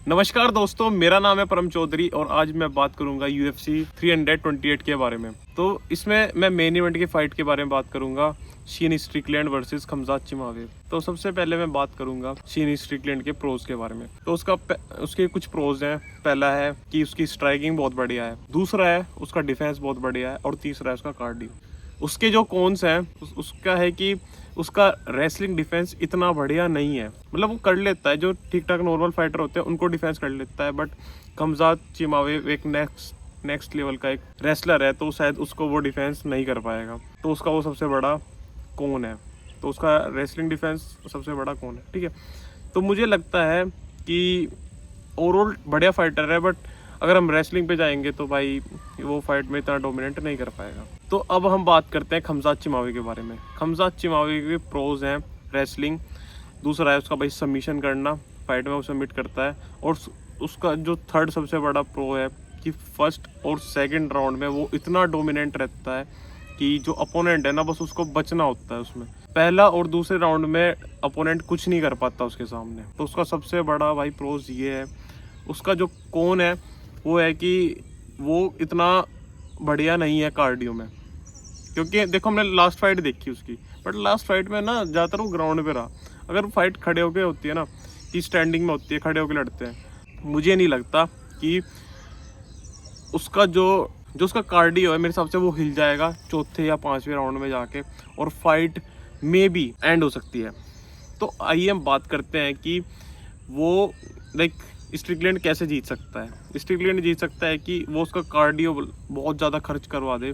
नमस्कार दोस्तों, मेरा नाम है परम चौधरी और आज मैं बात करूंगा UFC 328 के बारे में। तो इसमें मैं मेन इवेंट की फाइट के बारे में बात करूंगा, शीन स्ट्रिकलैंड वर्सेस खमजात चिमावेव। तो सबसे पहले मैं बात करूंगा शीन स्ट्रिकलैंड के प्रोज के बारे में। तो उसके कुछ प्रोज हैं। पहला है कि उसकी स्ट्राइकिंग बहुत बढ़िया है, दूसरा है उसका डिफेंस बहुत बढ़िया है और तीसरा है उसका कार्डियो। उसके जो कॉन्स हैं उसका है कि उसका रेसलिंग डिफेंस इतना बढ़िया नहीं है, मतलब वो कर लेता है, जो ठीक ठाक नॉर्मल फाइटर होते हैं उनको डिफेंस कर लेता है, बट खमजात चिमावेव एक नेक्स्ट लेवल का एक रेसलर है, तो शायद उसको वो डिफेंस नहीं कर पाएगा। तो उसका वो सबसे बड़ा कौन है, तो उसका रेसलिंग डिफेंस सबसे बड़ा कौन है, ठीक है। तो मुझे लगता है कि ओवरऑल बढ़िया फाइटर है, बट अगर हम रेसलिंग पे जाएंगे तो भाई वो फाइट में इतना डोमिनेट नहीं कर पाएगा। तो अब हम बात करते हैं खमजात चिमावे के बारे में। खमजात चिमावे के प्रोज हैं रेसलिंग, दूसरा है उसका भाई सबमिशन करना, फाइट में वो सबमिट करता है, और उसका जो थर्ड सबसे बड़ा प्रो है कि फर्स्ट और सेकंड राउंड में वो इतना डोमिनेंट रहता है कि जो अपोनेंट है ना, बस उसको बचना होता है उसमें। पहला और दूसरे राउंड में अपोनेंट कुछ नहीं कर पाता उसके सामने, तो उसका सबसे बड़ा भाई प्रोज ये है। उसका जो कौन है वो है कि वो इतना बढ़िया नहीं है कार्डियो में, क्योंकि देखो हमने लास्ट फाइट देखी उसकी, बट लास्ट फाइट में ना ज़्यादातर वो ग्राउंड पे रहा। अगर फाइट खड़े होके होती है ना, कि स्टैंडिंग में होती है, खड़े होके लड़ते हैं, मुझे नहीं लगता कि उसका जो उसका कार्डियो है, मेरे हिसाब से वो हिल जाएगा चौथे या पांचवें राउंड में जाके, और फाइट में भी एंड हो सकती है। तो आइए हम बात करते हैं कि वो लाइक स्ट्रिकलैंड कैसे जीत सकता है। स्ट्रिकलैंड जीत सकता है कि वो उसका कार्डियो बहुत ज़्यादा खर्च करवा दे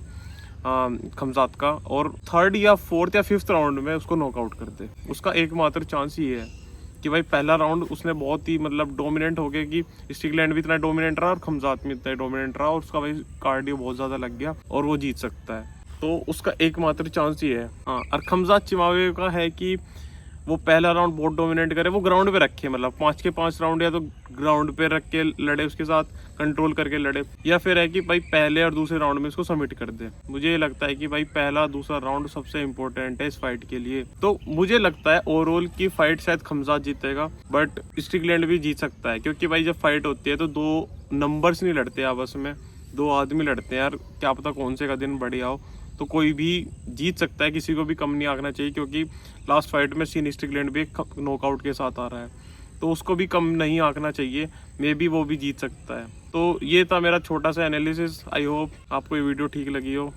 खमजात का, और थर्ड या फोर्थ या फिफ्थ राउंड में उसको नॉकआउट कर दे। उसका एकमात्र चांस ये है कि भाई पहला राउंड उसने बहुत ही मतलब डोमिनेंट हो गया, कि स्टिकलैंड भी इतना डोमिनेंट रहा और खमजात भी इतना डोमिनेंट रहा, और उसका भाई कार्डियो बहुत ज़्यादा लग गया और वो जीत सकता है। तो उसका एकमात्र चांस ये है। हाँ, और खमजात चिमावे का है कि वो पहला राउंड बहुत डोमिनेट करे, वो ग्राउंड पे रखे, मतलब 5 के 5 राउंड या तो ग्राउंड पे रख के लड़े, उसके साथ कंट्रोल करके लड़े, या फिर है कि भाई पहले और दूसरे राउंड में इसको सबमिट कर दे। मुझे ये लगता है कि भाई पहला दूसरा राउंड सबसे इंपॉर्टेंट है इस फाइट के लिए। तो मुझे लगता है ओवरऑल की फाइट शायद खमजात जीतेगा, बट स्टिकलैंड भी जीत सकता है, क्योंकि भाई जब फाइट होती है तो दो नंबर्स नहीं लड़ते आपस में, दो आदमी लड़ते हैं यार, क्या पता कौन से का दिन बढ़िया हो। तो कोई भी जीत सकता है, किसी को भी कम नहीं आंकना चाहिए, क्योंकि लास्ट फाइट में शीन स्ट्रिकलैंड भी एक नॉकआउट के साथ आ रहा है, तो उसको भी कम नहीं आंकना चाहिए, मे बी वो भी जीत सकता है। तो ये था मेरा छोटा सा एनालिसिस। आई होप आपको ये वीडियो ठीक लगी हो।